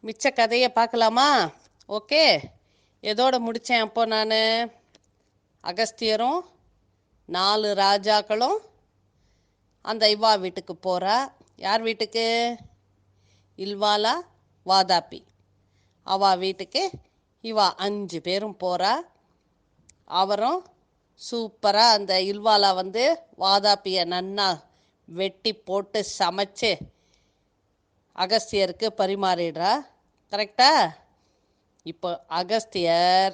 மிச்ச கதையை பார்க்கலாமா? ஓகே. எதோட முடித்தேன் அப்போ நான்? அகஸ்தியரும் 4 ராஜாக்களும் அந்த இவா வீட்டுக்கு போகிறா. யார் வீட்டுக்கு? இல்வாலா வாதாபி அவா வீட்டுக்கு இவா 5 பேரும் போகிறா. அவரும் சூப்பராக அந்த இல்வாலா வாதாப்பியை நன்னா வெட்டி போட்டு சமைச்சு அகஸ்தியருக்கு பரிமாறிடுறா. கரெக்டா? இப்போ அகஸ்தியர்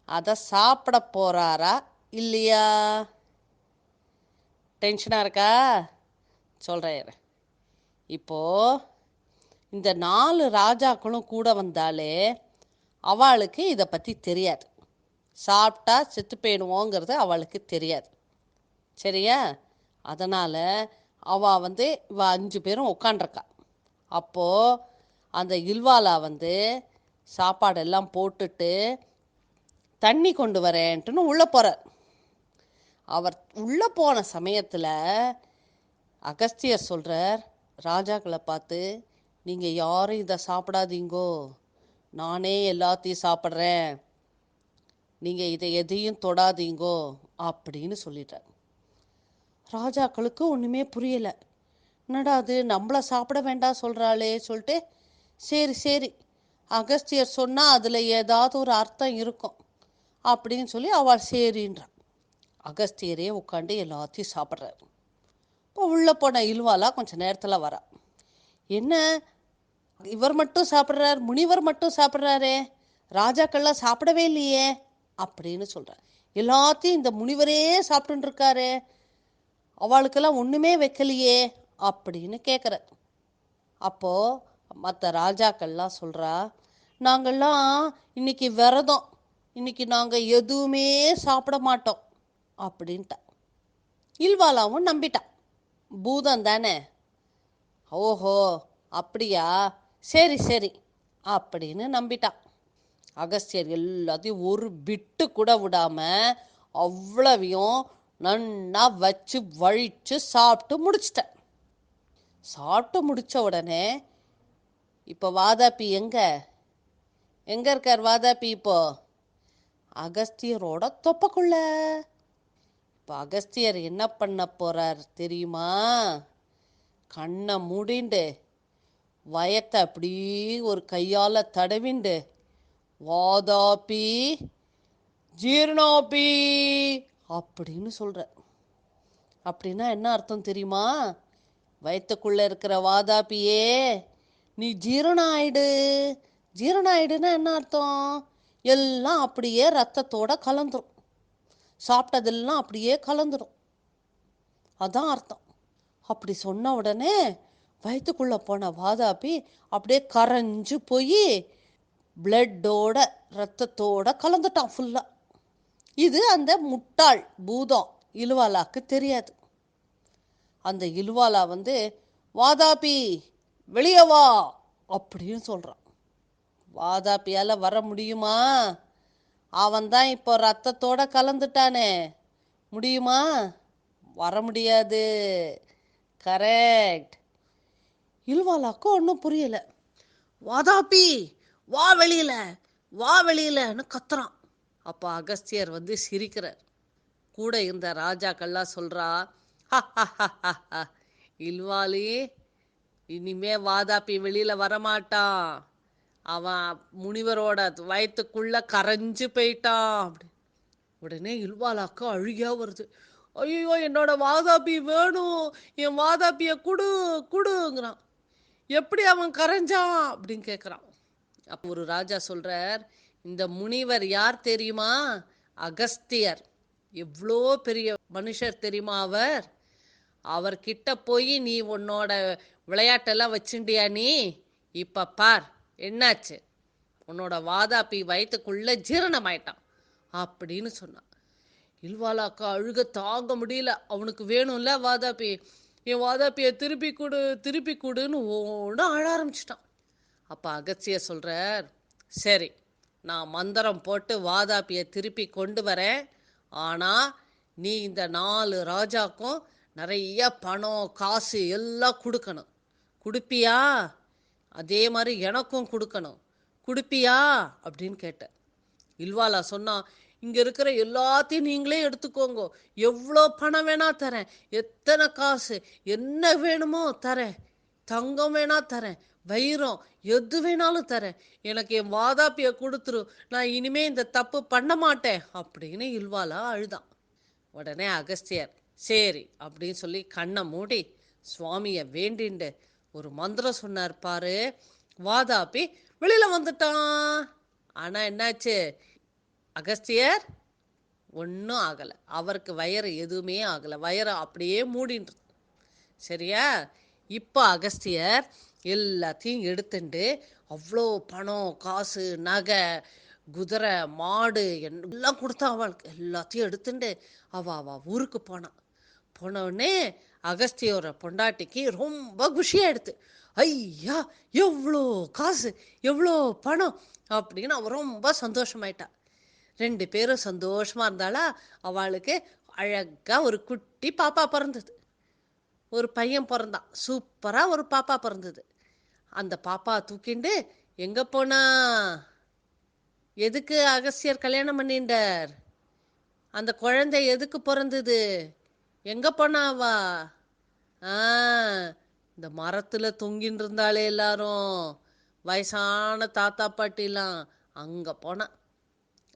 அதை சாப்பிட போகிறாரா இல்லையா? டென்ஷனாக இருக்கா? சொல்கிறேன். இப்போது இந்த 4 ராஜாக்களும் கூட வந்தாலே அவளுக்கு இதை பற்றி தெரியாது. சாப்பிட்டா செத்து போயிடுவோங்கிறது அவளுக்கு தெரியாது. சரியா? அதனால் அவள் இவ 5 பேரும் உட்காண்டிருக்கா. அப்போது அந்த இல்வாலா சாப்பாடெல்லாம் போட்டுட்டு தண்ணி கொண்டு வரேன்ட்டுன்னு உள்ளே போகிறார். அவர் உள்ளே போன சமயத்தில் அகஸ்தியர் சொல்கிறார் ராஜாக்களை பார்த்து, நீங்கள் யாரும் இதை சாப்பிடாதீங்கோ, நானே எல்லாத்தையும் சாப்பிட்றேன், நீங்கள் இதை எதையும் தொடாதீங்கோ அப்படின்னு சொல்லிட்டார். ராஜாக்களுக்கு ஒன்றுமே புரியலை. என்னடா அது நம்மளை சாப்பிட வேண்டாம் சொல்கிறாளே சொல்லிட்டு, சரி சரி அகஸ்தியர் சொன்னால் அதில் ஏதாவது ஒரு அர்த்தம் இருக்கும் அப்படின்னு சொல்லி அவள் சரின்றான். அகஸ்தியரே உட்காந்து எல்லாத்தையும் சாப்பிட்றாரு. இப்போ உள்ளே போன இல்வாலா கொஞ்சம் நேரத்தில் வரா. என்ன இவர் மட்டும் சாப்பிட்றார், முனிவர் மட்டும் சாப்பிட்றாரே, ராஜாக்கள்லாம் சாப்பிடவே இல்லையே அப்படின்னு சொல்கிறார். எல்லாத்தையும் இந்த முனிவரே சாப்பிட்டுருக்காரு, அவளுக்கெல்லாம் ஒன்றுமே வைக்கலையே அப்படின்னு கேட்குறார். அப்போது மற்ற ராஜாக்கள்லாம் சொல்கிறா, நாங்கள்லாம் இன்னைக்கு விரதம், இன்னைக்கு நாங்கள் எதுவுமே சாப்பிட மாட்டோம் அப்படின்ட்டா. இல்வாலாவும் நம்பிட்டான், பூதம் தானே, ஓஹோ அப்படியா, சரி சரி அப்படின்னு நம்பிட்டான். அகஸ்தியர் எல்லாத்தையும் ஒரு பிட்டு கூட விடாமல் அவ்வளவையும் நன்னா வச்சு வழித்து சாப்பிட்டு முடிச்சிட்டேன். சாப்பிட்டு முடித்த உடனே இப்போ வாதாபி எங்கே இருக்கார்? வாதாபி இப்போ அகஸ்தியரோட தொப்பக்குள்ள. இப்போ அகஸ்தியர் என்ன பண்ண போகிறார் தெரியுமா? கண்ணை மூடிண்டு வயத்தை அப்படியே ஒரு கையால் தடவிண்டு, வாதாபி ஜீர்ணோபி அப்படின்னு சொல்கிற. அப்படின்னா என்ன அர்த்தம் தெரியுமா? வயத்துக்குள்ளே இருக்கிற வாதாபியே நீ ஜீரணம் ஆயிடு. ஜீரணம் ஆயிடுன்னா என்ன அர்த்தம்? எல்லாம் அப்படியே ரத்தத்தோட கலந்துரும், சாப்பிட்டதெல்லாம் அப்படியே கலந்துடும், அதான் அர்த்தம். அப்படி சொன்ன உடனே வயிற்றுக்குள்ளே போன வாதாபி அப்படியே கரைஞ்சு போய் பிளட்டோட ரத்தத்தோட கலந்துட்டான் ஃபுல்லாக. இது அந்த முட்டாள் பூதம் இலுவாலாக்கு தெரியாது. அந்த இலுவாலா வாதாபி வெளியே வா அப்படின்னு சொல்கிறான். வாதாபியால் வர முடியுமா? அவன் தான் இப்போ ரத்தத்தோட கலந்துட்டானே, முடியுமா? வர முடியாது. கரெக்ட். இல்வாலாக்கு ஒன்றும் புரியல. வாதாபி வா வெளியில, வா வெளியிலன்னு கத்துறான். அப்போ அகஸ்தியர் சிரிக்கிறார். கூட இருந்த ராஜாக்கள்லாம் சொல்கிறா, இல்வாலி இனிமே வாதாபி வெளியில் வரமாட்டான், அவன் முனிவரோட வயிற்றுக்குள்ளே கரைஞ்சு போயிட்டான் அப்படி. உடனே இல்வாலாக்கு அழுகியா வருது. ஐயோ என்னோட வாதாபி வேணும், என் வாதாபியை குடுங்கிறான். எப்படி அவன் கரைஞ்சான் அப்படின்னு கேட்குறான். அப்போ ஒரு ராஜா சொல்கிறார், இந்த முனிவர் யார் தெரியுமா? அகஸ்தியர். எவ்வளோ பெரிய மனுஷர் தெரியுமா அவர்? அவர்கிட்ட போய் நீ உன்னோட விளையாட்டெல்லாம் வச்சுண்டியா நீ? இப்போ பார் என்னாச்சு, உன்னோட வாதாபி வயிற்றுக்குள்ளே ஜீரணமாயிட்டான் அப்படின்னு சொன்னான். இல்வாலாக்கா அழுக தாங்க முடியல. அவனுக்கு வேணும்ல வாதாபி, என் வாதாபியை திருப்பி கொடுன்னு ஓட அழ ஆரம்பிச்சிட்டான். அப்போ அகஸ்தியர் சொல்கிறார், சரி நான் மந்திரம் போட்டு வாதாபியை திருப்பி கொண்டு வரேன், ஆனால் நீ இந்த 4 ராஜாக்கும் நிறைய பணம் காசு எல்லாம் கொடுக்கணும். கொடுப்பியா? அதே மாதிரி எனக்கும் கொடுக்கணும், கொடுப்பியா அப்படின்னு கேட்டேன். இல்வாலா சொன்னா, இங்க இருக்கிற எல்லாத்தையும் நீங்களே எடுத்துக்கோங்க, எவ்வளோ பணம் வேணா தரேன், எத்தனை காசு என்ன வேணுமோ தரேன், தங்கம் வேணா தரேன், வைரம் எது வேணாலும் தரேன், எனக்கு என் வாதாப்பிய கொடுத்துரு, நான் இனிமே இந்த தப்பு பண்ண மாட்டேன் அப்படின்னு இல்வாலா அழுதான். உடனே அகஸ்தியர் சரி அப்படின்னு சொல்லி கண்ணை மூடி சுவாமியை வேண்டிண்டு ஒரு மந்திரம் சொன்னார் பாரு. வாதாப்பி வெளியில வந்துட்டான். ஆனா என்னாச்சு, அகஸ்தியர் ஒன்றும் ஆகலை, அவருக்கு வயிறு எதுவுமே ஆகலை, வயிறு அப்படியே மூடின்று. சரியா? இப்போ அகஸ்தியர் எல்லாத்தையும் எடுத்துட்டு அவ்வளோ பணம் காசு நகை குதிரை மாடு எல்லாம் கொடுத்தான், அவளுக்கு எல்லாத்தையும் எடுத்துட்டு அவ ஊருக்கு போனான். போனவுடனே அகஸ்தியோட பொண்டாட்டிக்கு ரொம்ப குஷியாயிடுது. ஐயா எவ்வளோ காசு எவ்வளோ பணம் அப்படின்னு அவ ரொம்ப சந்தோஷமாயிட்டா. 2 பேரும் சந்தோஷமா இருந்தாளா. அவளுக்கு அழகா ஒரு குட்டி பாப்பா பிறந்தது, ஒரு பையன் பிறந்தான், சூப்பரா ஒரு பாப்பா பிறந்தது. அந்த பாப்பா தூக்கிண்டு எங்க போனா, எதுக்கு அகஸ்தியர் கல்யாணம் பண்ணிண்டார், அந்த குழந்தை எதுக்கு பிறந்தது, எங்க போனாவா? ஆ, இந்த மரத்துல தொங்கின்னு இருந்தாலே எல்லாரும் வயசான தாத்தா பாட்டிலாம், அங்க போனா.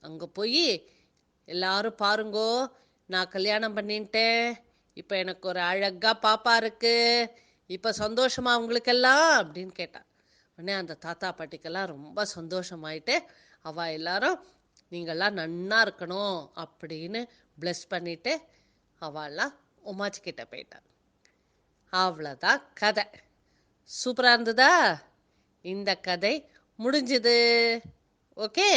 அங்க போய் எல்லாரும் பாருங்கோ, நான் கல்யாணம் பண்ணிட்டேன், இப்போ எனக்கு ஒரு அழகா பாப்பா இருக்கு, இப்போ சந்தோஷமா அவங்களுக்கெல்லாம் அப்படின்னு கேட்டான். உடனே அந்த தாத்தா பாட்டிக்கெல்லாம் ரொம்ப சந்தோஷமாயிட்டு அவ எல்லாரும் நீங்கள்லாம் நன்னா இருக்கணும் அப்படின்னு பிளஸ் பண்ணிட்டு அவெல்லாம் உமாச்சி கிட்ட போயிட்டான். அவ்வளோதான் கதை. சூப்பராக இருந்ததா? இந்த கதை முடிஞ்சுது. ஓகே.